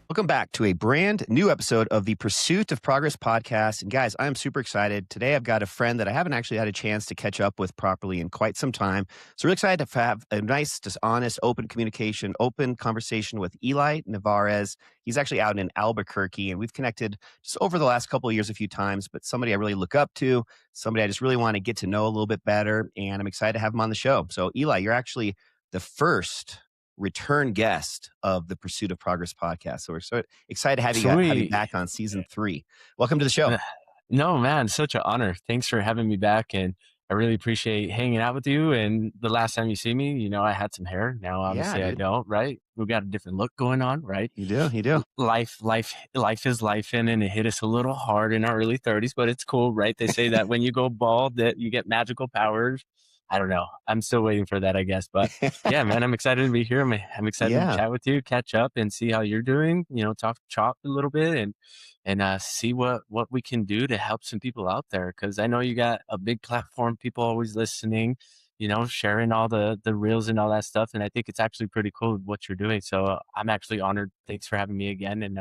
Welcome back to a brand new episode of the Pursuit of Progress podcast. And guys, I'm super excited. Today, I've got a friend that I haven't actually had a chance to catch up with properly in quite some time. So really excited to have a nice, just honest, open communication, open conversation with Eli Nevarez. He's actually out in Albuquerque, and we've connected just over the last couple of years a few times, but somebody I really look up to, somebody I just really want to get to know a little bit better. And I'm excited to have him on the show. So Eli, you're actually the first return guest of the Pursuit of Progress podcast. So we're so excited to have you back on season 3. Welcome to the show. No, man, such an honor. Thanks for having me back. And I really appreciate hanging out with you. And the last time you see me, I had some hair. Now, obviously, I don't, right? We got a different look going on, right? You do. Life is life and it hit us a little hard in our early 30s, but it's cool, right? They say that when you go bald, that you get magical powers. I don't know. I'm still waiting for that, I guess. But yeah, man, I'm excited to be here. I'm excited to chat with you, catch up and see how you're doing, talk chop a little bit and see what we can do to help some people out there. Cause I know you got a big platform, people always listening, sharing all the reels and all that stuff. And I think it's actually pretty cool what you're doing. So I'm actually honored. Thanks for having me again. And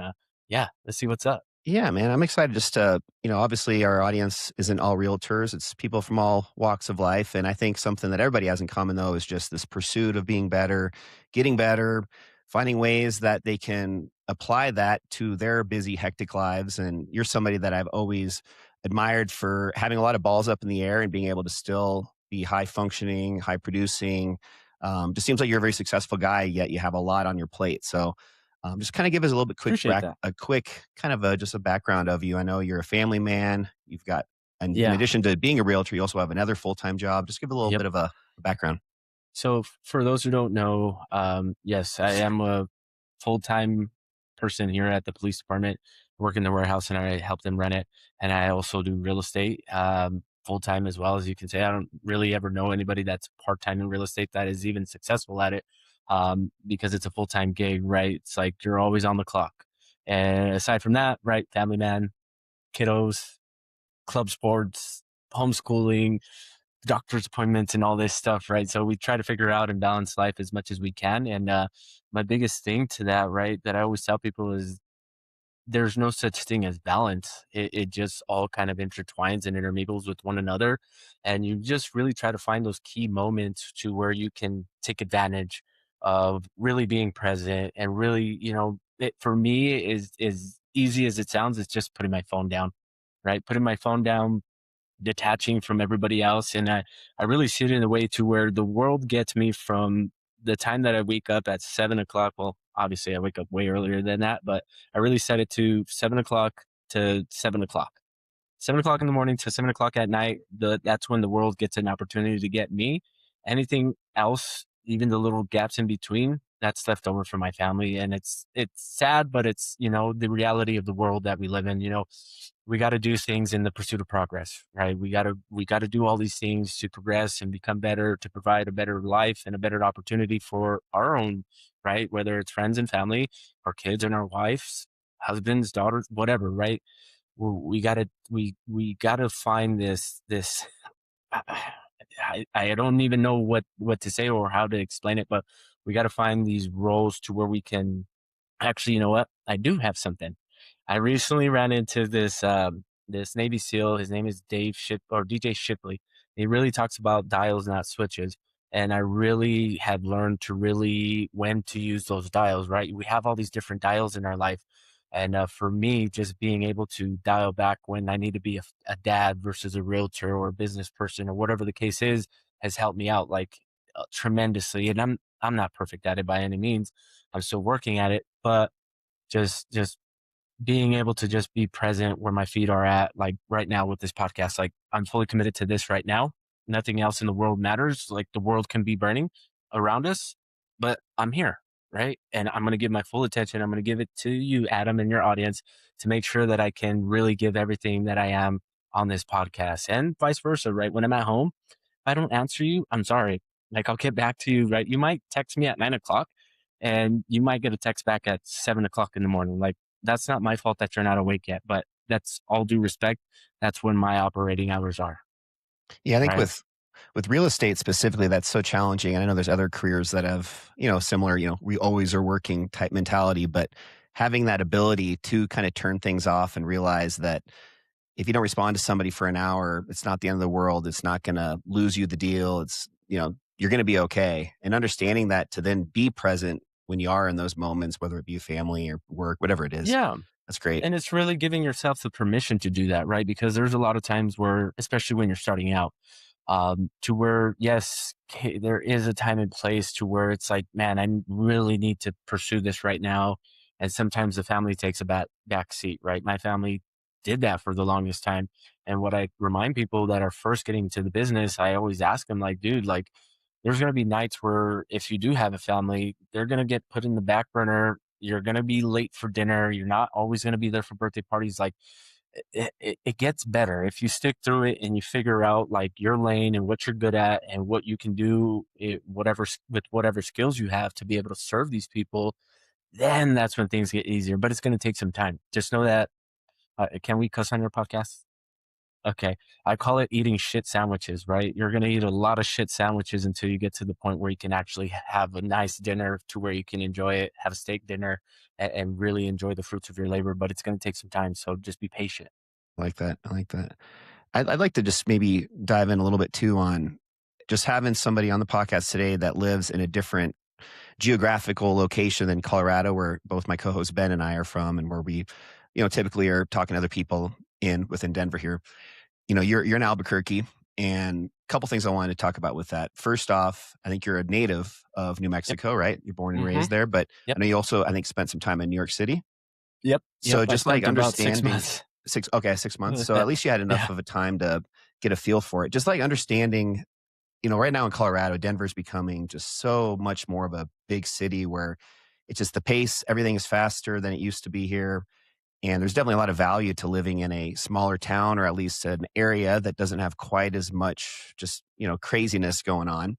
let's see what's up. Yeah, man, I'm excited just to, obviously our audience isn't all realtors. It's people from all walks of life. And I think something that everybody has in common, though, is just this pursuit of being better, getting better, finding ways that they can apply that to their busy, hectic lives. And you're somebody that I've always admired for having a lot of balls up in the air and being able to still be high functioning, high producing. Just seems like you're a very successful guy, yet you have a lot on your plate. So just kind of give us a little bit just a background of you. I know you're a family man. You've got, in addition to being a realtor, you also have another full-time job. Just give a little bit of a background. So for those who don't know, yes, I am a full-time person here at the police department. I work in the warehouse and I help them run it. And I also do real estate full-time as well. As you can say, I don't really ever know anybody that's part-time in real estate that is even successful at it. Because it's a full-time gig, right? It's like you're always on the clock. And aside from that, right, family man, kiddos, club sports, homeschooling, doctor's appointments and all this stuff, right? So we try to figure out and balance life as much as we can. And my biggest thing to that, right, that I always tell people is there's no such thing as balance. It just all kind of intertwines and intermingles with one another. And you just really try to find those key moments to where you can take advantage of really being present and really, it for me is as easy as it sounds. It's just putting my phone down, right? Putting my phone down, detaching from everybody else. And I really see it in a way to where the world gets me from the time that I wake up at 7:00. Well, obviously I wake up way earlier than that, but I really set it to 7:00 to 7:00. 7:00 in the morning to 7:00 at night. That's when the world gets an opportunity to get me. Anything else, even the little gaps in between, that's left over for my family. And it's sad, but it's, the reality of the world that we live in. We got to do things in the pursuit of progress, right? We got to do all these things to progress and become better, to provide a better life and a better opportunity for our own, right? Whether it's friends and family, our kids and our wives, husbands, daughters, whatever, right? We gotta find this, I don't even know what to say or how to explain it, but we got to find these roles to where we can actually, you know what? I do have something. I recently ran into this Navy SEAL. His name is DJ Shipley. He really talks about dials, not switches. And I really had learned to really when to use those dials, right? We have all these different dials in our life. And for me, just being able to dial back when I need to be a dad versus a realtor or a business person or whatever the case is, has helped me out tremendously. And I'm not perfect at it by any means. I'm still working at it, but just being able to just be present where my feet are at, like right now with this podcast, like I'm fully committed to this right now. Nothing else in the world matters. Like the world can be burning around us, but I'm here. Right. And I'm going to give my full attention. I'm going to give it to you, Adam, and your audience to make sure that I can really give everything that I am on this podcast and vice versa. Right. When I'm at home, if I don't answer you, I'm sorry. Like I'll get back to you. Right. You might text me at 9:00. and you might get a text back at 7 o'clock in the morning. Like, that's not my fault that you're not awake yet, but that's all due respect. That's when my operating hours are, Yeah, I think right? with real estate specifically, that's so challenging. And I know there's other careers that have, similar, we always are working type mentality, but having that ability to kind of turn things off and realize that if you don't respond to somebody for an hour, it's not the end of the world. It's not going to lose you the deal. You're going to be okay. And understanding that to then be present when you are in those moments, whether it be family or work, whatever it is, Yeah. that's great. And it's really giving yourself the permission to do that, right? Because there's a lot of times where, especially when you're starting out, to where, yes, there is a time and place to where it's like, man, I really need to pursue this right now. And sometimes the family takes a back seat, right? My family did that for the longest time. And what I remind people that are first getting into the business, I always ask them, like, dude, like, there's going to be nights where if you do have a family, they're going to get put in the back burner. You're going to be late for dinner. You're not always going to be there for birthday parties. Like, it gets better if you stick through it and you figure out like your lane and what you're good at and what you can do, with whatever skills you have to be able to serve these people. Then that's when things get easier, but it's going to take some time. Just know that. Can we cuss on your podcast? Okay. I call it eating shit sandwiches, right? You're going to eat a lot of shit sandwiches until you get to the point where you can actually have a nice dinner to where you can enjoy it, have a steak dinner, and really enjoy the fruits of your labor. But it's going to take some time. So just be patient. I like that. I like that. I'd like to just maybe dive in a little bit too on just having somebody on the podcast today that lives in a different geographical location than Colorado, where both my co-host Ben and I are from, and where we, typically are talking to other people within Denver here. You're in Albuquerque, and a couple things I wanted to talk about with that. First off, I think you're a native of New Yep. Mexico, right? You're born and Hmm. raised there, but I Yep. know you also, I think, spent some time in New York City. Yep. Yep. So I just like spent about six understanding months. 6 months. So at least you had enough Yeah. of a time to get a feel for it. Just like understanding, right now in Colorado, Denver's becoming just so much more of a big city where it's just the pace, everything is faster than it used to be here. And there's definitely a lot of value to living in a smaller town or at least an area that doesn't have quite as much just, craziness going on.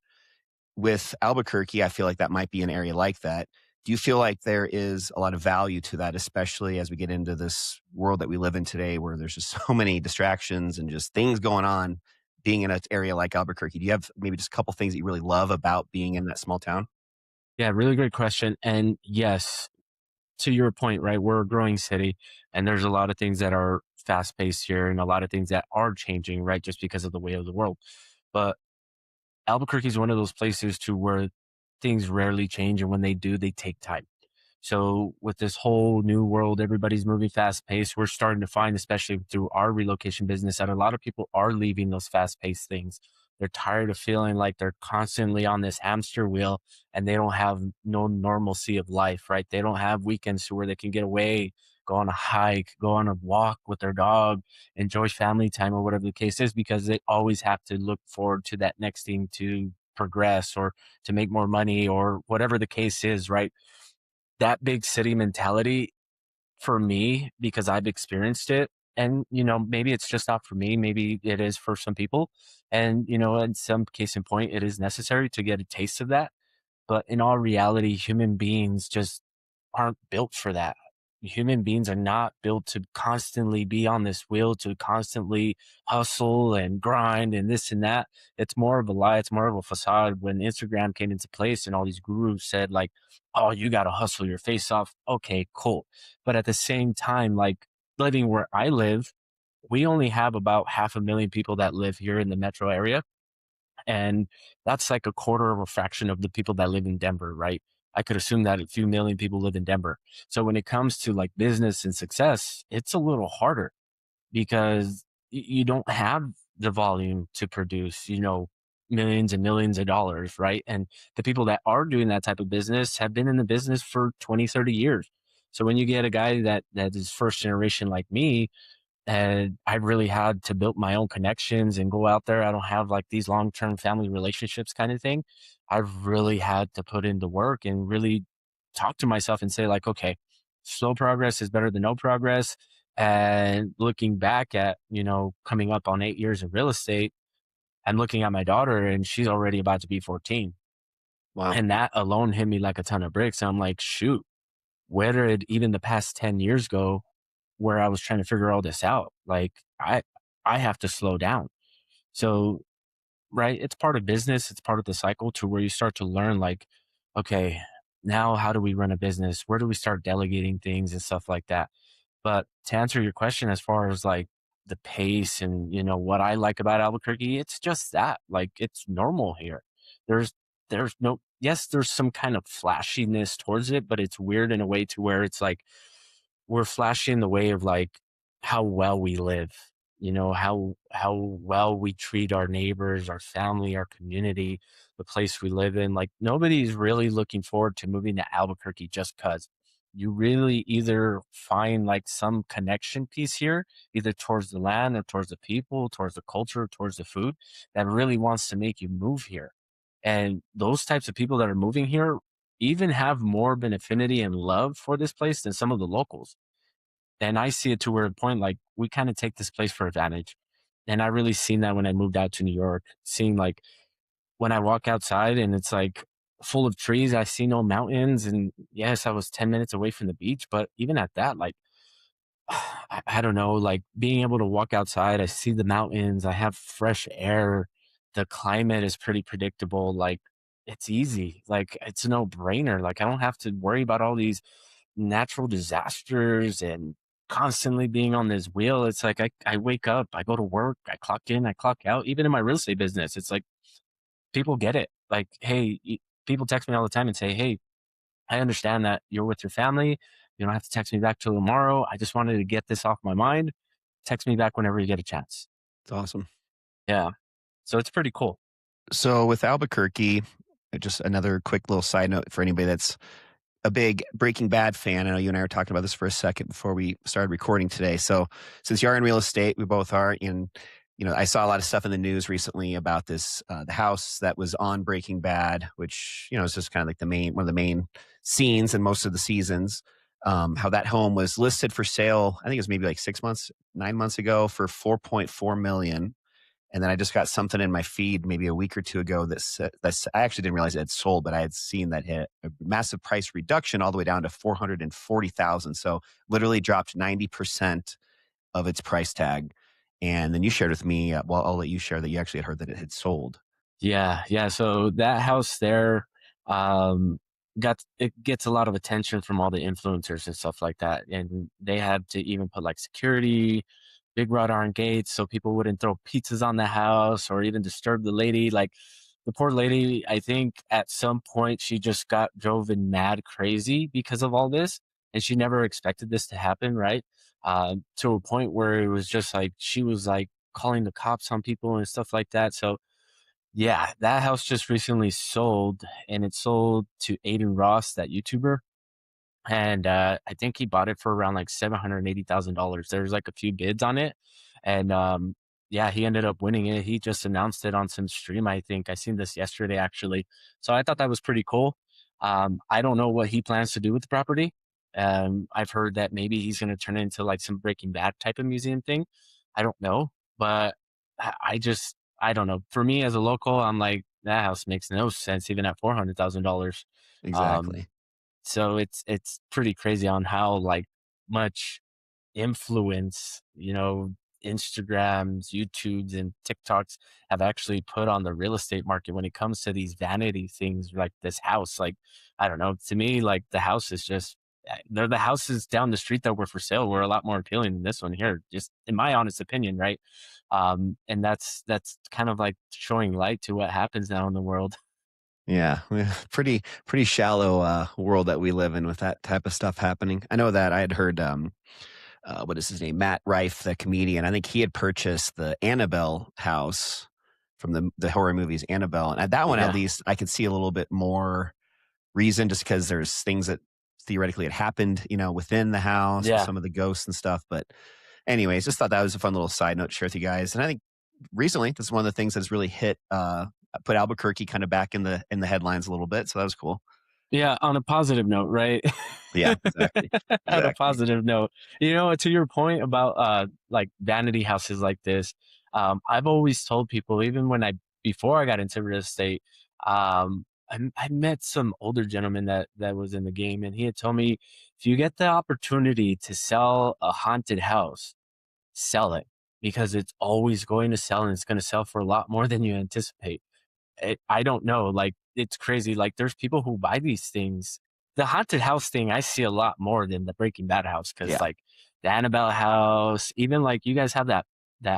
With Albuquerque, I feel like that might be an area like that. Do you feel like there is a lot of value to that, especially as we get into this world that we live in today where there's just so many distractions and just things going on being in an area like Albuquerque? Do you have maybe just a couple things that you really love about being in that small town? Yeah. Really great question. And yes, to your point, right? We're a growing city and there's a lot of things that are fast paced here and a lot of things that are changing, right? Just because of the way of the world. But Albuquerque is one of those places to where things rarely change. And when they do, they take time. So with this whole new world, everybody's moving fast paced. We're starting to find, especially through our relocation business, that a lot of people are leaving those fast paced things. They're tired of feeling like they're constantly on this hamster wheel and they don't have no normalcy of life, right? They don't have weekends to where they can get away, go on a hike, go on a walk with their dog, enjoy family time or whatever the case is, because they always have to look forward to that next thing to progress or to make more money or whatever the case is, right? That big city mentality for me, because I've experienced it, and, maybe it's just not for me, maybe it is for some people, and, in some case in point, it is necessary to get a taste of that, but in all reality, human beings just aren't built for that. Human beings are not built to constantly be on this wheel, to constantly hustle and grind and this and that. It's more of a lie. It's more of a facade. When Instagram came into place and all these gurus said, like, oh, you got to hustle your face off. Okay, cool. But at the same time, like living where I live, we only have about 500,000 people that live here in the metro area. And that's like a quarter of a fraction of the people that live in Denver, right? I could assume that a few million people live in Denver. So when it comes to like business and success, it's a little harder because you don't have the volume to produce, millions and millions of dollars, right? And the people that are doing that type of business have been in the business for 20, 30 years. So when you get a guy that is first generation like me, and I really had to build my own connections and go out there. I don't have like these long-term family relationships kind of thing. I've really had to put in the work and really talk to myself and say like, okay, slow progress is better than no progress. And looking back at, coming up on 8 years of real estate, I'm looking at my daughter and she's already about to be 14. Wow. And that alone hit me like a ton of bricks. And I'm like, shoot, where did even the past 10 years go where I was trying to figure all this out? Like I have to slow down. So, right, it's part of business, it's part of the cycle to where you start to learn like, okay, now how do we run a business? Where do we start delegating things and stuff like that? But to answer your question as far as like the pace and what I like about Albuquerque, it's just that. Like it's normal here. There's there's no yes, there's some kind of flashiness towards it, but it's weird in a way to where it's like we're flashy in the way of like how well we live, how well we treat our neighbors, our family, our community, the place we live in. Like nobody's really looking forward to moving to Albuquerque just because you really either find like some connection piece here, either towards the land or towards the people, towards the culture, towards the food that really wants to make you move here. And those types of people that are moving here even have more of an affinity and love for this place than some of the locals. And I see it to where a point like we kind of take this place for advantage. And I really seen that when I moved out to New York, seeing like when I walk outside and it's like full of trees, I see no mountains. And yes, I was 10 minutes away from the beach, but even at that, like I don't know, like being able to walk outside, I see the mountains, I have fresh air, the climate is pretty predictable. Like it's easy, like it's a no brainer. Like I don't have to worry about all these natural disasters and constantly being on this wheel. It's like I wake up, I go to work, I clock in, I clock out. Even in my real estate business, it's like people get it. Like, hey, people text me all the time and say, hey, I understand that you're with your family. You don't have to text me back till tomorrow. I just wanted to get this off my mind. Text me back whenever you get a chance. It's awesome. Yeah. So it's pretty cool. So with Albuquerque, just another quick little side note for anybody that's a big Breaking Bad fan. I know you and I were talking about this for a second before we started recording today. So since you are in real estate, we both are. And I saw a lot of stuff in the news recently about this the house that was on Breaking Bad, which is just kind of like one of the main scenes in most of the seasons. How that home was listed for sale. I think it was maybe like 6 months, 9 months ago for 4.4 million. And then I just got something in my feed maybe a week or two ago that's I actually didn't realize it had sold, but I had seen that hit a massive price reduction all the way down to 440,000. So literally dropped 90% of its price tag. And then you shared with me, well, I'll let you share that you actually had heard that it had sold. Yeah. Yeah. So that house there, um, it gets a lot of attention from all the influencers and stuff like that. And they had to even put like security, big wrought iron gates so people wouldn't throw pizzas on the house or even disturb the lady. Like the poor lady, I think at some point she just got driven mad crazy because of all this. And she never expected this to happen, right? To a point where it was just like she was like calling the cops on people and stuff like that. So yeah, that house just recently sold and it sold to Aiden Ross, that YouTuber. And I think he bought it for around like $780,000. There's like a few bids on it, and yeah, he ended up winning it. He just announced it on some stream. I think I seen this yesterday actually, so I thought that was pretty cool. I don't know what he plans to do with the property. I've heard that maybe he's going to turn it into like some Breaking Bad type of museum thing. I don't know, but I don't know. For me as a local, I'm like that house makes no sense even at $400,000. Um, Exactly. so it's pretty crazy on how like much influence, Instagrams, YouTubes, and TikToks have actually put on the real estate market when it comes to these vanity things like this house. Like, I don't know. To me, like the house is just they're the houses down the street that were for sale were a lot more appealing than this one here, just in my honest opinion, right? And that's kind of like showing light to what happens now in the world. Yeah, pretty shallow world that we live in with that type of stuff happening. I know that I had heard what is his name, Matt Rife, the comedian. I think he had purchased the Annabelle house from the horror movies Annabelle, and at that one at Yeah. least I could see a little bit more reason, just because there's things that theoretically had happened, within the house with Yeah. some of the ghosts and stuff. But anyways, just thought that was a fun little side note to share with you guys. And I think recently that's one of the things that's really put Albuquerque kind of back in the headlines a little bit. So that was cool. Yeah, on a positive note, right? Yeah, exactly. On a Exactly. positive note, to your point about like vanity houses like this, I've always told people, even when I before I got into real estate, I met some older gentleman that was in the game, and he had told me, "If you get the opportunity to sell a haunted house, sell it, because it's always going to sell, and it's gonna sell for a lot more than you anticipate." I don't know, like, it's crazy, like, there's people who buy these things. The haunted house thing, I see a lot more than the Breaking Bad house, because Yeah. like, the Annabelle house, even, like, you guys have that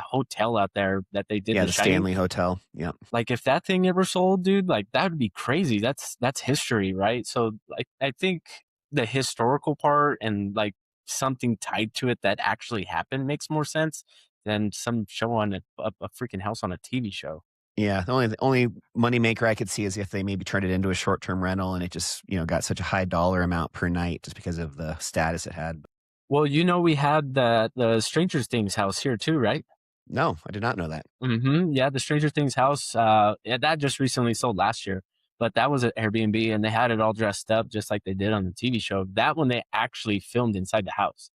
hotel out there that they did Yeah, The the Shining. Stanley Hotel. Yeah. Like, if that thing ever sold, dude, like, that would be crazy. That's history, right? So, like, I think the historical part and, like, something tied to it that actually happened makes more sense than some show on a freaking house on a TV show. Yeah, the only moneymaker I could see is if they maybe turned it into a short-term rental and it just, got such a high dollar amount per night just because of the status it had. Well, we had the Stranger Things house here too, right? No, I did not know that. Yeah, the Stranger Things house, yeah, that just recently sold last year, but that was an Airbnb, and they had it all dressed up just like they did on the TV show. That one they actually filmed inside the house,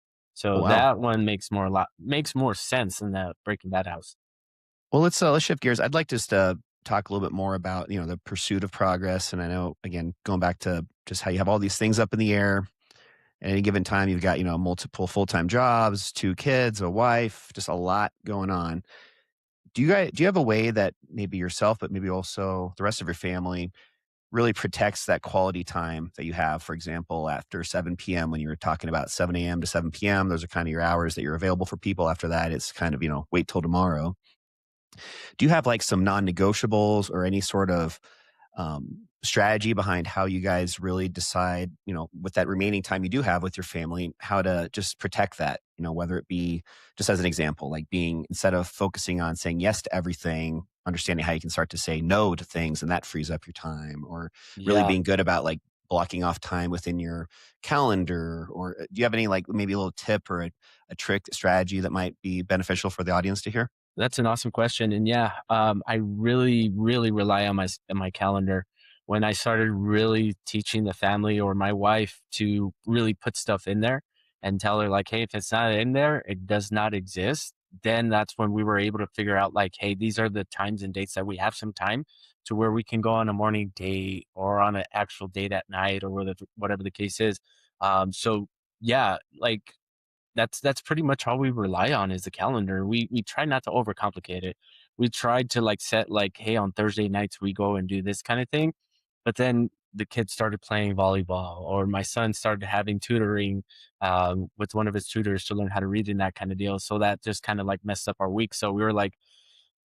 Oh, so wow. that one makes more sense than the Breaking Bad house. Well, let's shift gears. I'd like just to talk a little bit more about, the pursuit of progress, and I know, again, going back to just how you have all these things up in the air. At any given time, you've got, multiple full-time jobs, 2 kids, a wife, just a lot going on. Do you have a way that maybe yourself, but maybe also the rest of your family really protects that quality time that you have? For example, after 7 PM, when you were talking about 7 AM to 7 PM, those are kind of your hours that you're available for people. After that, it's kind of, wait till tomorrow. Do you have, like, some non-negotiables or any sort of, strategy behind how you guys really decide, with that remaining time you do have with your family, how to just protect that? Whether it be, just as an example, like, being, instead of focusing on saying yes to everything, understanding how you can start to say no to things, and that frees up your time, or really Yeah. being good about, like, blocking off time within your calendar, or, do you have any, like, maybe a little tip or a trick strategy that might be beneficial for the audience to hear? That's an awesome question, and yeah, I really, really rely on my calendar. When I started really teaching the family or my wife to really put stuff in there and tell her like, "Hey, if it's not in there, it does not exist," then that's when we were able to figure out like, "Hey, these are the times and dates that we have some time to where we can go on a morning date or on an actual date at night or whatever the case is." So yeah, like that's pretty much all we rely on is the calendar. We try not to overcomplicate it. We tried to like set like, hey, on Thursday nights we go and do this kind of thing. But then the kids started playing volleyball, or my son started having tutoring with one of his tutors to learn how to read and that kind of deal. So that just kind of like messed up our week. So we were like,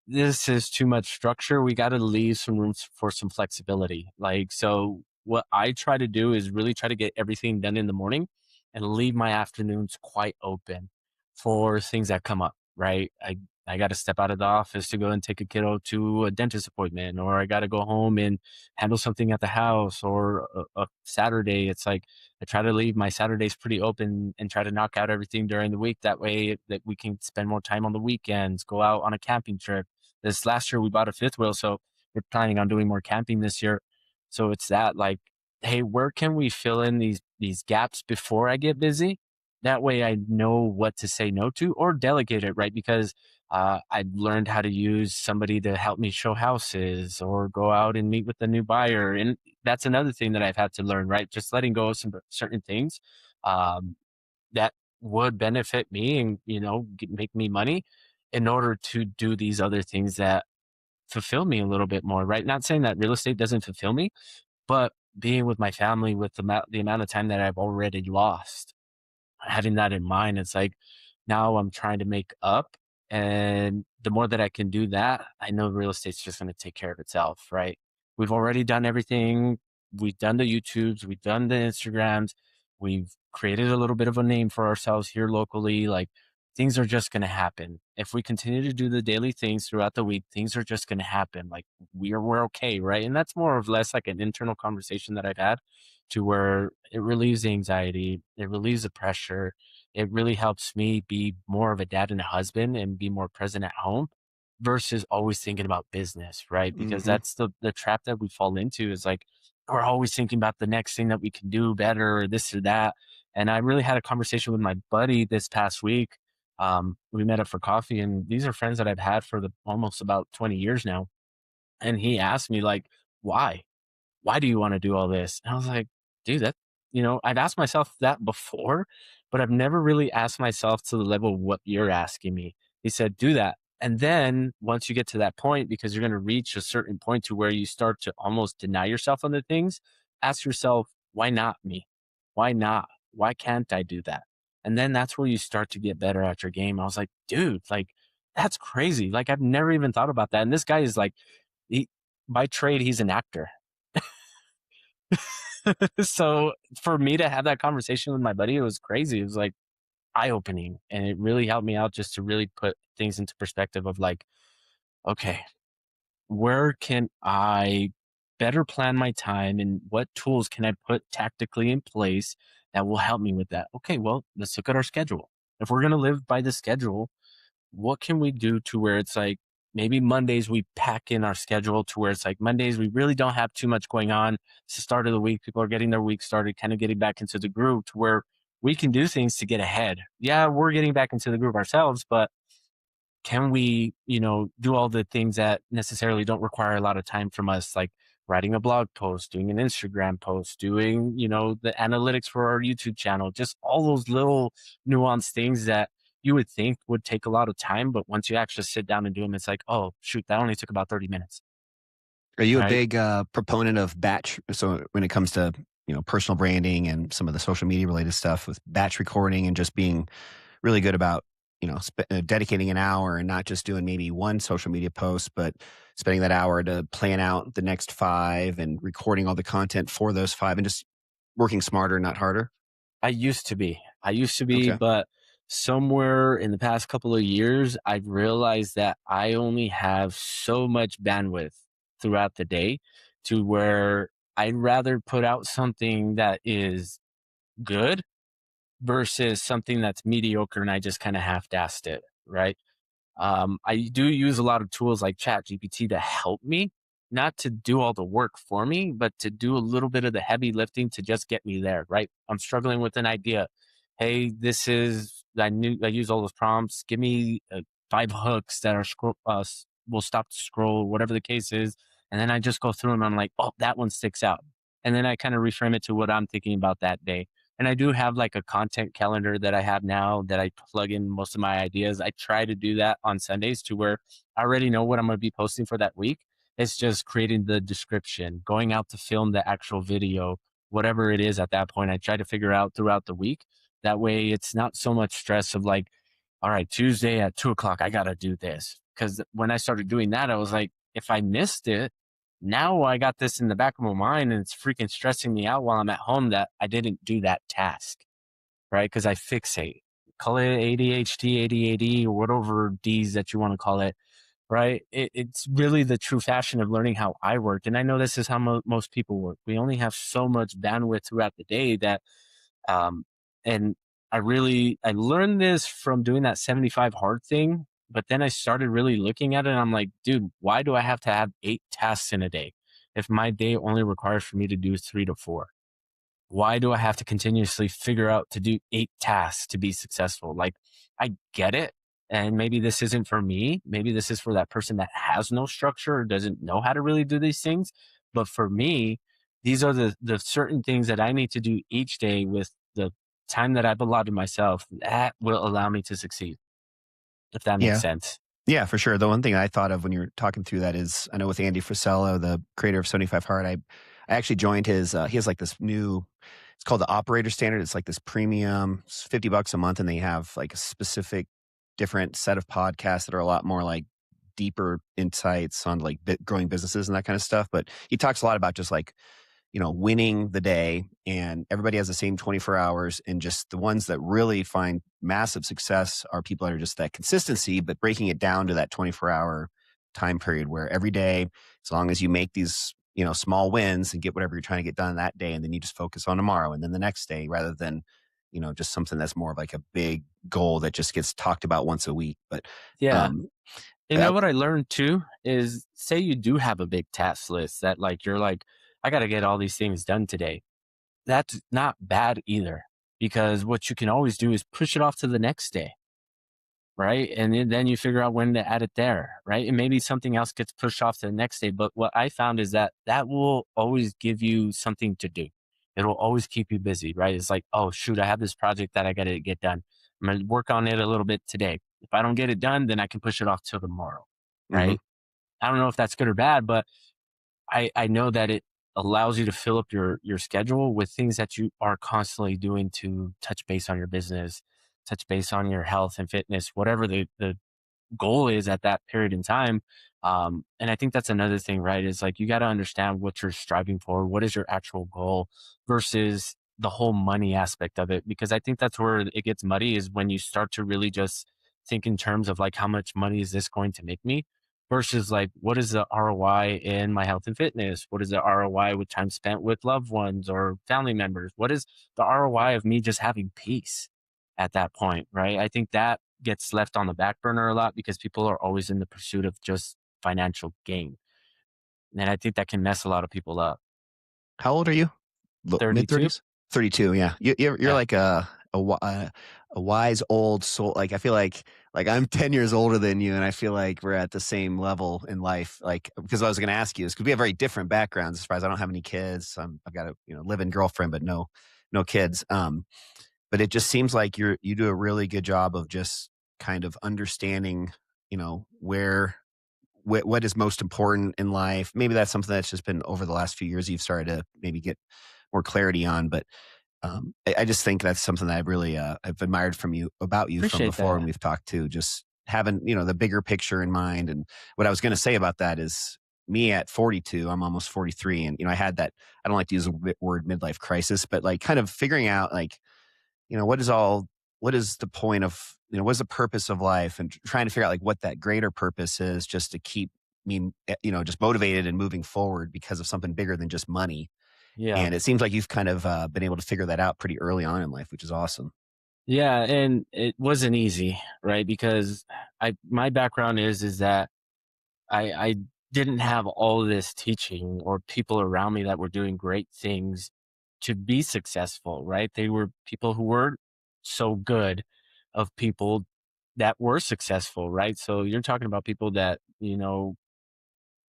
this is too much structure. We got to leave some room for some flexibility. Like, so what I try to do is really try to get everything done in the morning and leave my afternoons quite open for things that come up, right? I got to step out of the office to go and take a kiddo to a dentist appointment, or I got to go home and handle something at the house, or a Saturday. It's like I try to leave my Saturdays pretty open and try to knock out everything during the week. That way that we can spend more time on the weekends, go out on a camping trip. This last year we bought a fifth wheel, so we're planning on doing more camping this year. So it's that like, hey, where can we fill in these gaps before I get busy? That way I know what to say no to or delegate it, right? Because I learned how to use somebody to help me show houses or go out and meet with a new buyer. And that's another thing that I've had to learn, right? Just letting go of some certain things um, that would benefit me and, make me money in order to do these other things that fulfill me a little bit more, right? Not saying that real estate doesn't fulfill me, but being with my family with the amount of time that I've already lost, having that in mind, it's like now I'm trying to make up. And the more that I can do that, I know real estate's just going to take care of itself, right? We've already done everything. We've done the YouTubes, we've done the Instagrams, we've created a little bit of a name for ourselves here locally. Like things are just going to happen. If we continue to do the daily things throughout the week, things are just going to happen. Like we're okay, right? And that's more or less like an internal conversation that I've had to where it relieves the anxiety, it relieves the pressure. It really helps me be more of a dad and a husband and be more present at home versus always thinking about business, right? Because Mhm. that's the trap that we fall into is like we're always thinking about the next thing that we can do better or this or that. And I really had a conversation with my buddy this past week. We met up for coffee, and these are friends that I've had for the almost about 20 years now. And he asked me like, why? why do you want to do all this? And I was like, dude, I've asked myself that before, but I've never really asked myself to the level of what you're asking me. He said, do that. And then once you get to that point, because you're going to reach a certain point to where you start to almost deny yourself on the things, ask yourself, why not me? Why not? Why can't I do that? And then that's where you start to get better at your game. I was like, dude, like, that's crazy. Like, I've never even thought about that. And this guy is like, he, by trade, he's an actor. So for me to have that conversation with my buddy, it was crazy. It was like eye opening. And it really helped me out just to really put things into perspective of like, okay, where can I better plan my time and what tools can I put tactically in place that will help me with that? Okay, well, let's look at our schedule. If we're going to live by the schedule, what can we do to where it's like maybe Mondays we pack in our schedule to where it's like Mondays we really don't have too much going on. It's the start of the week. People are getting their week started, kind of getting back into the groove to where we can do things to get ahead. Yeah, we're getting back into the groove ourselves, but can we, do all the things that necessarily don't require a lot of time from us, like writing a blog post, doing an Instagram post, doing, the analytics for our YouTube channel, just all those little nuanced things that you would think would take a lot of time. But once you actually sit down and do them, it's like, oh, shoot, that only took about 30 minutes. Are you a Right. big proponent of batch? So when it comes to personal branding and some of the social media related stuff with batch recording and just being really good about dedicating an hour and not just doing maybe one social media post, but spending that hour to plan out the next five and recording all the content for those five and just working smarter, not harder. I used to be, Okay. but somewhere in the past couple of years, I've realized that I only have so much bandwidth throughout the day to where I'd rather put out something that is good versus something that's mediocre and I just kind of half-assed it, right? I do use a lot of tools like ChatGPT to help me, not to do all the work for me, but to do a little bit of the heavy lifting to just get me there, right? I'm struggling with an idea. Hey, I use all those prompts. Give me 5 hooks that are will stop the scroll, whatever the case is. And then I just go through them. I'm like, oh, that one sticks out. And then I kind of reframe it to what I'm thinking about that day. And I do have like a content calendar that I have now that I plug in most of my ideas. I try to do that on Sundays to where I already know what I'm going to be posting for that week. It's just creating the description, going out to film the actual video, whatever it is at that point. I try to figure out throughout the week. That way it's not so much stress of like, all right, Tuesday at 2 o'clock, I got to do this. Because when I started doing that, I was like, if I missed it, now I got this in the back of my mind and it's freaking stressing me out while I'm at home that I didn't do that task, right? Because I fixate. Call it ADHD, ADAD, or whatever D's that you want to call it, right? It's really the true fashion of learning how I work. And I know this is how most people work. We only have so much bandwidth throughout the day that, um, and I learned this from doing that 75 hard thing. But then I started really looking at it and I'm like, dude, why do I have to have 8 tasks in a day if my day only requires for me to do 3 to 4? Why do I have to continuously figure out to do 8 tasks to be successful? Like, I get it. And maybe this isn't for me. Maybe this is for that person that has no structure or doesn't know how to really do these things. But for me, these are the certain things that I need to do each day with the time that I've allotted myself that will allow me to succeed, if that makes Yeah. sense. Yeah, for sure. The one thing I thought of when you were talking through that is I know with Andy Frisella, the creator of 75 Hard, I actually joined his he has like this new it's called the operator standard. It's like this premium, it's $50 a month, and they have like a specific different set of podcasts that are a lot more like deeper insights on like growing businesses and that kind of stuff. But he talks a lot about just like winning the day, and everybody has the same 24 hours. And just the ones that really find massive success are people that are just that consistency, but breaking it down to that 24-hour time period where every day, as long as you make these, small wins and get whatever you're trying to get done that day, and then you just focus on tomorrow and then the next day rather than, just something that's more of like a big goal that just gets talked about once a week. But, Yeah. um, You know that, what I learned too is say you do have a big task list that like you're like, I got to get all these things done today. That's not bad either because what you can always do is push it off to the next day, right? And then you figure out when to add it there, right? And maybe something else gets pushed off to the next day. But what I found is that that will always give you something to do. It'll always keep you busy, right? It's like, oh, shoot, I have this project that I got to get done. I'm going to work on it a little bit today. If I don't get it done, then I can push it off till tomorrow, Mhm. right? I don't know if that's good or bad, but I know that it allows you to fill up your schedule with things that you are constantly doing to touch base on your business, touch base on your health and fitness, whatever the goal is at that period in time. And I think that's another thing, right? Is like you got to understand what you're striving for. What is your actual goal versus the whole money aspect of it? Because I think that's where it gets muddy is when you start to really just think in terms of like how much money is this going to make me versus like what is the ROI in my health and fitness? What is the ROI with time spent with loved ones or family members? What is the ROI of me just having peace at that point, right? I think that gets left on the back burner a lot because people are always in the pursuit of just financial gain. And I think that can mess a lot of people up. How old are you? Mid 32? 30s? 32, yeah. You're Yeah. like a wise old soul. Like, I feel like I'm 10 years older than you, and I feel like we're at the same level in life. Like, because I was gonna ask you is because we have very different backgrounds as far as I don't have any kids. I've got a, live-in girlfriend, but no kids. But it just seems like you do a really good job of just kind of understanding, where what is most important in life. Maybe that's something that's just been over the last few years you've started to maybe get more clarity on. But I just think that's something that I've admired from you about you from Appreciate before when that. we've talked to just having the bigger picture in mind. And what I was going to say about that is me at 42, I'm almost 43, and I had that. I don't like to use the word midlife crisis, but like kind of figuring out like what is the point of what is the purpose of life, and trying to figure out like what that greater purpose is, just to keep me just motivated and moving forward because of something bigger than just money. Yeah. And it seems like you've kind of been able to figure that out pretty early on in life, which is awesome. Yeah. And it wasn't easy, right? Because my background is that I didn't have all this teaching or people around me that were doing great things to be successful, right? They were people who weren't so good of people that were successful, right? So you're talking about people that,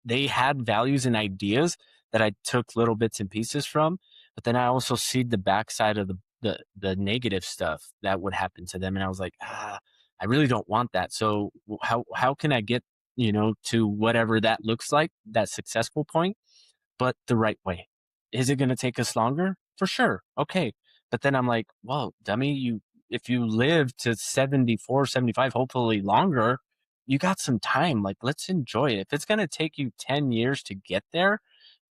they had values and ideas that I took little bits and pieces from, but then I also see the backside of the negative stuff that would happen to them, and I was like, I really don't want that. So how can I get to whatever that looks like, that successful point, but the right way? Is it going to take us longer? For sure. Okay. But then I'm like, well, dummy, if you live to 74, 75, hopefully longer, you got some time. Like, let's enjoy it. If it's going to take you 10 years to get there,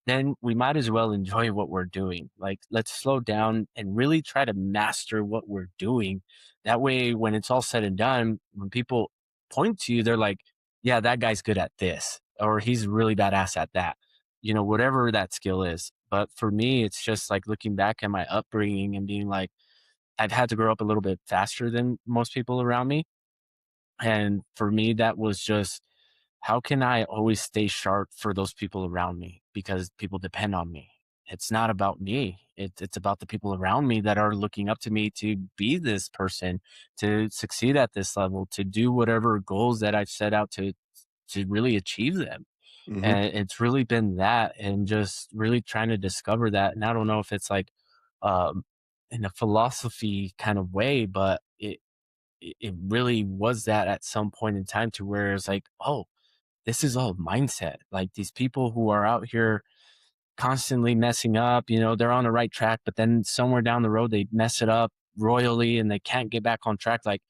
then we might as well enjoy what we're doing. Like, let's slow down and really try to master what we're doing. That way, when it's all said and done, when people point to you, they're like, yeah, that guy's good at this, or he's really badass at that, whatever that skill is. But for me, it's just like looking back at my upbringing and being like, I've had to grow up a little bit faster than most people around me. And for me, that was just how can I always stay sharp for those people around me because people depend on me. It's not about me. It's about the people around me that are looking up to me to be this person, to succeed at this level, to do whatever goals that I've set out to really achieve them. Hmm. And it's really been that and just really trying to discover that. And I don't know if it's like um in a philosophy kind of way, but it really was that at some point in time to where it's like, oh, this is all mindset. Like these people who are out here constantly messing up, they're on the right track, but then somewhere down the road they mess it up royally and they can't get back on track. Like,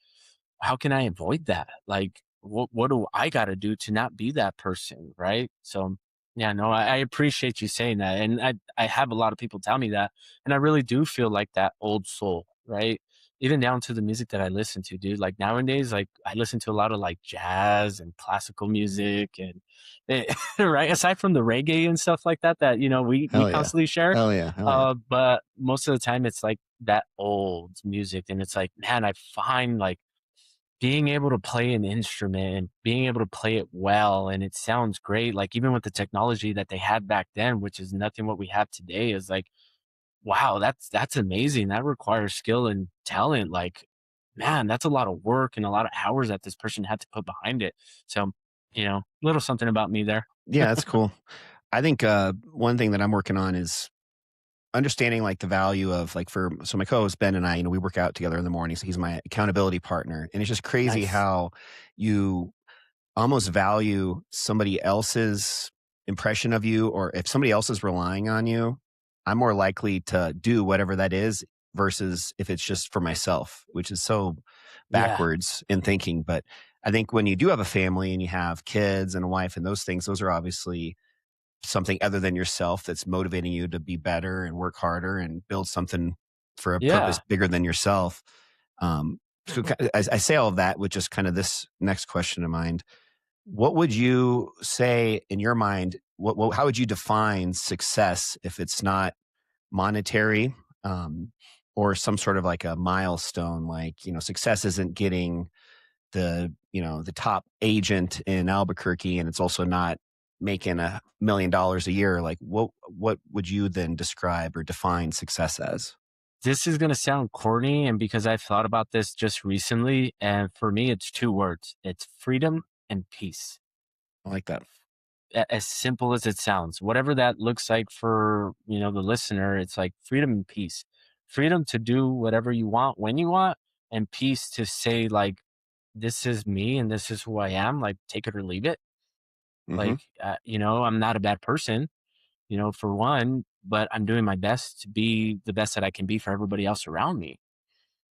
how can I avoid that? Like, what do I got to do to not be that person, right? So, yeah, no, I appreciate you saying that, and I have a lot of people tell me that, and I really do feel like that old soul, right? Even down to the music that I listen to, dude. Like nowadays, like I listen to a lot of like jazz and classical music, and right aside from the reggae and stuff like that, that we Hell yeah. constantly share. Hell yeah. Hell yeah. But most of the time, it's like that old music, and it's like, man, I find like being able to play an instrument and being able to play it well and it sounds great, like even with the technology that they had back then, which is nothing what we have today, is like, wow, that's amazing. That requires skill and talent. Like man, that's a lot of work and a lot of hours that this person had to put behind it. So, little something about me there. Yeah, that's cool. I think, one thing that I'm working on is understanding, like, the value of, like, so my co-host Ben and I, we work out together in the morning, so he's my accountability partner, and it's just crazy Nice. how you almost value somebody else's impression of you, or if somebody else is relying on you, I'm more likely to do whatever that is versus if it's just for myself, which is so Yeah. backwards in thinking. But I think when you do have a family and you have kids and a wife and those things, those are obviously something other than yourself that's motivating you to be better and work harder and build something for a purpose Yeah. bigger than yourself. So I say all of that with just kind of this next question in mind. What would you say in your mind? How would you define success if it's not monetary, um, or some sort of like a milestone? Like, success isn't getting the top agent in Albuquerque, and it's also not making $1 million a year. Like, what would you then describe or define success as? This is going to sound corny. And because I've thought about this just recently, and for me, it's two words, it's freedom and peace. I like that. As simple as it sounds, whatever that looks like for, the listener, it's like freedom and peace. Freedom to do whatever you want when you want, and peace to say, like, this is me and this is who I am, like, take it or leave it. Hmm. Like, I'm not a bad person, for one, but I'm doing my best to be the best that I can be for everybody else around me.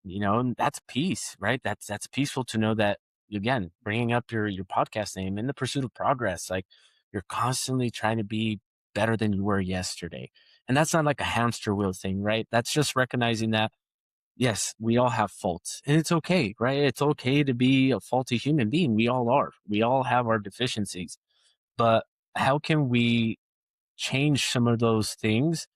And that's peace, right? That's peaceful to know that, again, bringing up your podcast name, In the Pursuit of Progress, like, you're constantly trying to be better than you were yesterday. And that's not like a hamster wheel thing, right? That's just recognizing that, yes, we all have faults and it's okay, right? It's okay to be a faulty human being. We all are. We all have our deficiencies. But how can we change some of those things?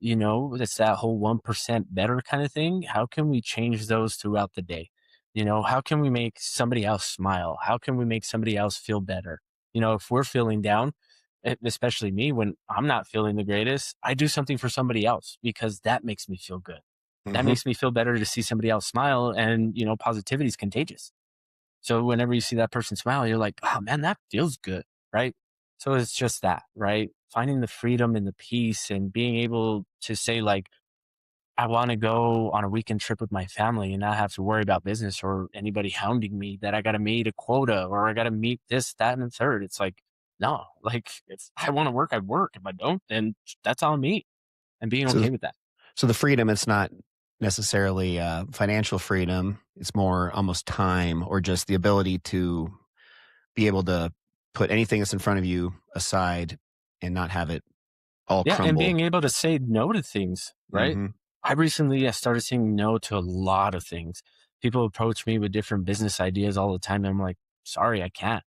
It's that whole 1% better kind of thing. How can we change those throughout the day? How can we make somebody else smile? How can we make somebody else feel better? If we're feeling down, especially me, when I'm not feeling the greatest, I do something for somebody else because that makes me feel good. That Hmm. makes me feel better to see somebody else smile. And, positivity is contagious. So whenever you see that person smile, you're like, oh man, that feels good. Right. So it's just that, right? Finding the freedom and the peace and being able to say, like, I want to go on a weekend trip with my family and not have to worry about business or anybody hounding me that I got to meet a quota or I got to meet this, that, and the third. It's like, no, like, it's, I want to work, I work. If I don't, then that's on me, and being So, okay with that. so the freedom, it's not necessarily financial freedom. It's more almost time or just the ability to be able to put anything that's in front of you aside and not have it all Yeah. And crumble. being able to say no to things, right? Hmm. I recently started saying no to a lot of things. People approach me with different business ideas all the time. And I'm like, sorry, I can't.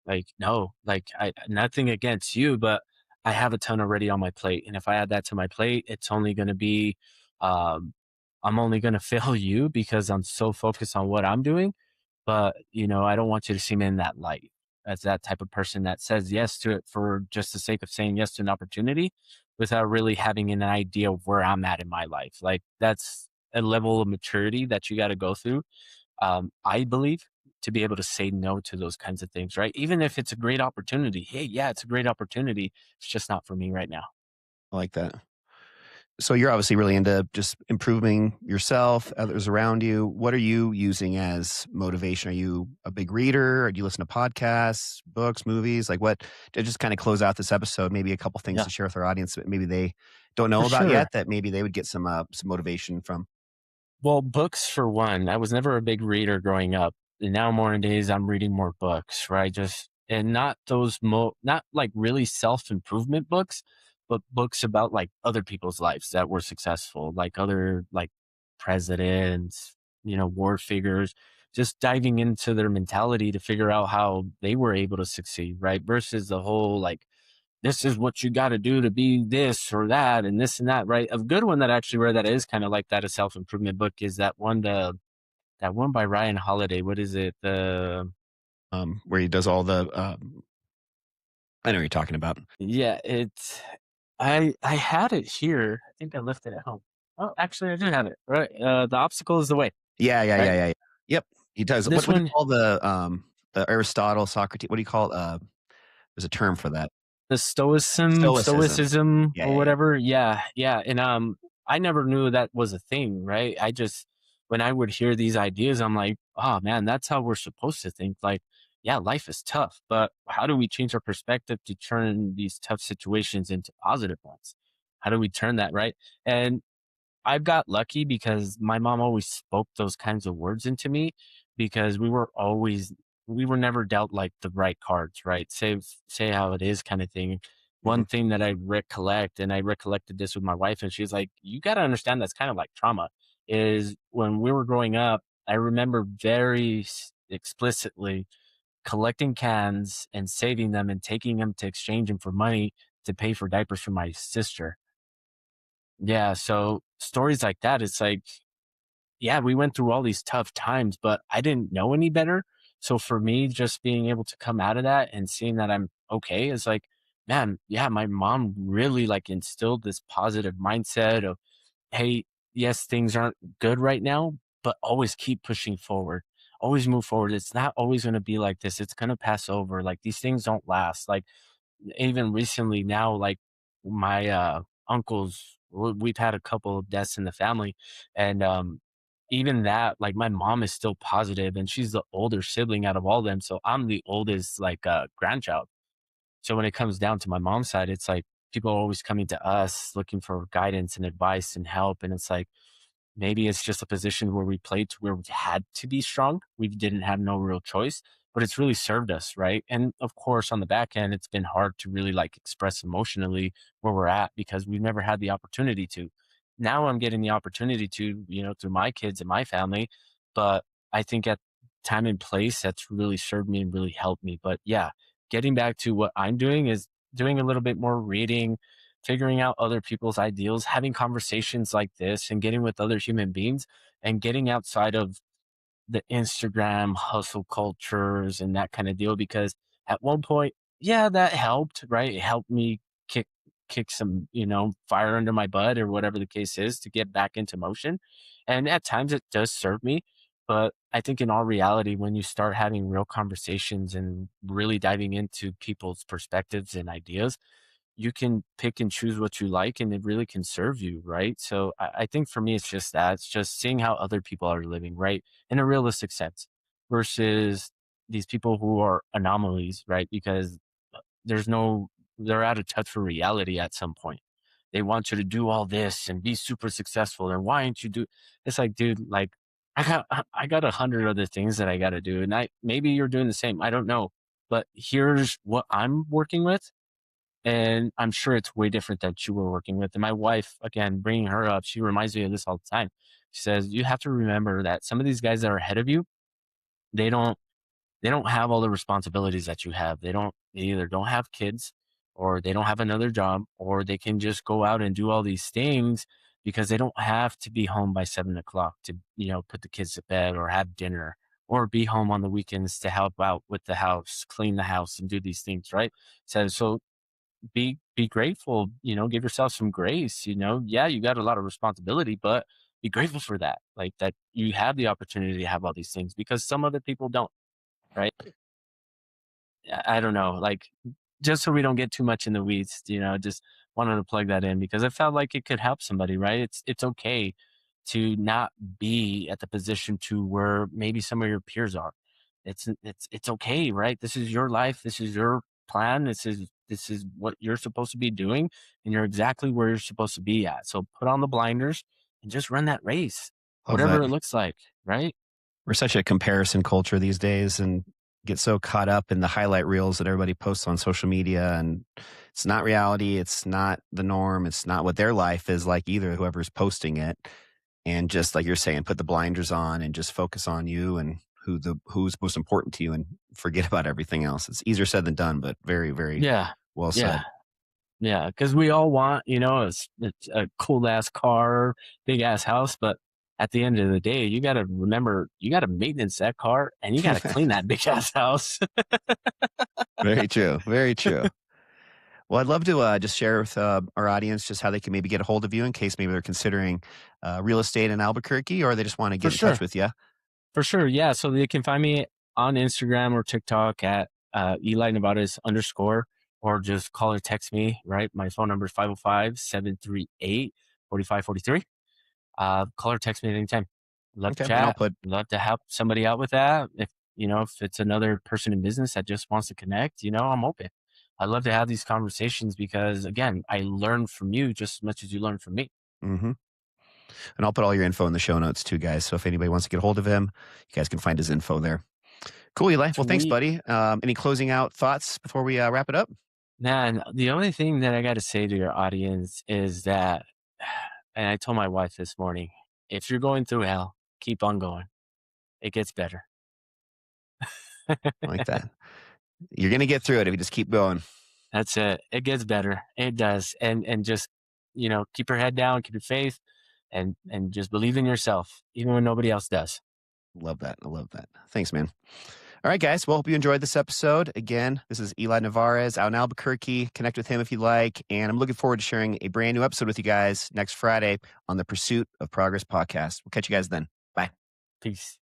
Like, no, like, I nothing against you, but I have a ton already on my plate. And if I add that to my plate, it's only going to be, um, I'm only going to fail you because I'm so focused on what I'm doing. But, I don't want you to see me in that light as that type of person that says yes to it for just the sake of saying yes to an opportunity without really having an idea of where I'm at in my life. Like, that's a level of maturity that you got to go through, I believe, to be able to say no to those kinds of things, right? Even if it's a great opportunity. Hey, yeah, it's a great opportunity. It's just not for me right now. I like that. So you're obviously really into just improving yourself, others around you. What are you using as motivation? Are you a big reader? Or do you listen to podcasts, books, movies? Like, what to just kind of close out this episode? Maybe a couple things Yeah, to share with our audience that maybe they don't know for about sure. yet, that maybe they would get some motivation from. Well, books for one. I was never a big reader growing up. And now more days I'm reading more books, right? Just and not those not like really self-improvement books, but books about like other people's lives that were successful, like other like presidents, war figures, just diving into their mentality to figure out how they were able to succeed, right? Versus the whole like, this is what you got to do to be this or that and this and that, right? A good one that I actually read that is kind of like that, a self improvement book, is that one by Ryan Holiday. What is it? The Where he does all the, I know what you're talking about. Yeah, it's I had it here. I think I left it at home. Oh, actually, I do have it. Right, the obstacle is the way. Yeah, yeah, yeah, right? yeah, yeah. Yep, he does. This What do you one, call the Aristotle, Socrates, what do you call it? There's a term for that. the Stoicism. stoicism Yeah, or yeah, yeah. whatever. Yeah, yeah. And I never knew that was a thing, right? I just when I would hear these ideas, I'm like, oh man, that's how we're supposed to think. Like, yeah, life is tough, but how do we change our perspective to turn these tough situations into positive ones? How do we turn that right? And I've got lucky because my mom always spoke those kinds of words into me because we were never dealt like the right cards, right? Say how it is kind of thing. Mhm, One thing that I recollect, and I recollected this with my wife, and she's like, you got to understand that's kind of like trauma, is when we were growing up, I remember explicitly collecting cans and saving them and taking them to exchange them for money to pay for diapers for my sister. Yeah, so stories like that, it's like, yeah, we went through all these tough times, but I didn't know any better. So for me, just being able to come out of that and seeing that I'm okay is like, man, yeah, my mom really like instilled this positive mindset of, hey, yes, things aren't good right now, but always keep pushing forward. Always move forward. It's not always going to be like this. It's going to pass over. Like these things don't last. Like even recently now, like my uncles, we've had a couple of deaths in the family, and even that, like my mom is still positive, and she's the older sibling out of all of them, so I'm the oldest like grandchild. So when it comes down to my mom's side, it's like people are always coming to us looking for guidance and advice and help, and it's like maybe it's just a position where we played to where we had to be strong. We didn't have no real choice, but it's really served us, right? And of course, on the back end, it's been hard to really like express emotionally where we're at because we've never had the opportunity to. Now I'm getting the opportunity to, through my kids and my family. But I think at time and place, that's really served me and really helped me. But yeah, getting back to what I'm doing is doing a little bit more reading, figuring out other people's ideals, having conversations like this and getting with other human beings and getting outside of the Instagram hustle cultures and that kind of deal because at one point, yeah, that helped, right? It helped me kick some, fire under my butt or whatever the case is to get back into motion. And at times it does serve me. But I think in all reality, when you start having real conversations and really diving into people's perspectives and ideas, you can pick and choose what you like and it really can serve you, right? So I think for me, it's just that. It's just seeing how other people are living, right? In a realistic sense versus these people who are anomalies, right? Because there's no, they're out of touch for reality at some point. They want you to do all this and be super successful. And why aren't you do? It's like, dude, like I got 100 other things that I got to do. And maybe you're doing the same. I don't know. But here's what I'm working with and I'm sure it's way different that you were working with. And my wife, again, bringing her up, she reminds me of this all the time. She says, you have to remember that some of these guys that are ahead of you, they don't, they don't have all the responsibilities that you have. They either don't have kids or they don't have another job or they can just go out and do all these things because they don't have to be home by 7 o'clock to, put the kids to bed or have dinner or be home on the weekends to help out with the house, clean the house and do these things. Right. So be grateful, give yourself some grace, yeah, you got a lot of responsibility, but be grateful for that, like that you have the opportunity to have all these things because some other people don't, right? I don't know, like just so we don't get too much in the weeds, just wanted to plug that in because I felt like it could help somebody, right? It's okay to not be at the position to where maybe some of your peers are. It's okay, right? This is your life. This is your plan. This is what you're supposed to be doing, and you're exactly where you're supposed to be at. So put on the blinders and just run that race, love whatever that. it looks like, right? We're such a comparison culture these days and get so caught up in the highlight reels that everybody posts on social media, and it's not reality, it's not the norm, it's not what their life is like either, whoever's posting it. And just like you're saying, put the blinders on and just focus on you and who's most important to you and forget about everything else. It's easier said than done, but very, very Yeah, well yeah. said. Yeah, because we all want, it's a cool ass car, big ass house, but at the end of the day, you gotta remember you gotta maintenance that car and you gotta clean that big ass house. Very true. Very true. Well, I'd love to just share with our audience just how they can maybe get a hold of you in case maybe they're considering real estate in Albuquerque or they just want to For get in touch sure. with you. For sure. Yeah. So they can find me on Instagram or TikTok at Eli Nevarez underscore, or just call or text me, right? My phone number is 505-738-4543. Call or text me at any time. Love to Okay. And I'll chat. put, Love to help somebody out with that. If it's another person in business that just wants to connect, I'm open. I love to have these conversations because, again, I learn from you just as much as you learn from me. hmm and I'll put all your info in the show notes too, guys. So if anybody wants to get a hold of him, you guys can find his info there. Cool, Eli. Well, thanks, Sweet. buddy. Any closing out thoughts before we wrap it up? Man, the only thing that I got to say to your audience is that, and I told my wife this morning, if you're going through hell, keep on going. It gets better. I like that. You're going to get through it if you just keep going. That's it. It gets better. It does. And just, keep your head down, keep your faith, and just believe in yourself, even when nobody else does. Love that. I love that. Thanks, man. All right, guys. Well, hope you enjoyed this episode. Again, this is Eli Nevarez out in Albuquerque. Connect with him if you like. And I'm looking forward to sharing a brand new episode with you guys next Friday on the Pursuit of Progress podcast. We'll catch you guys then. Bye. Peace.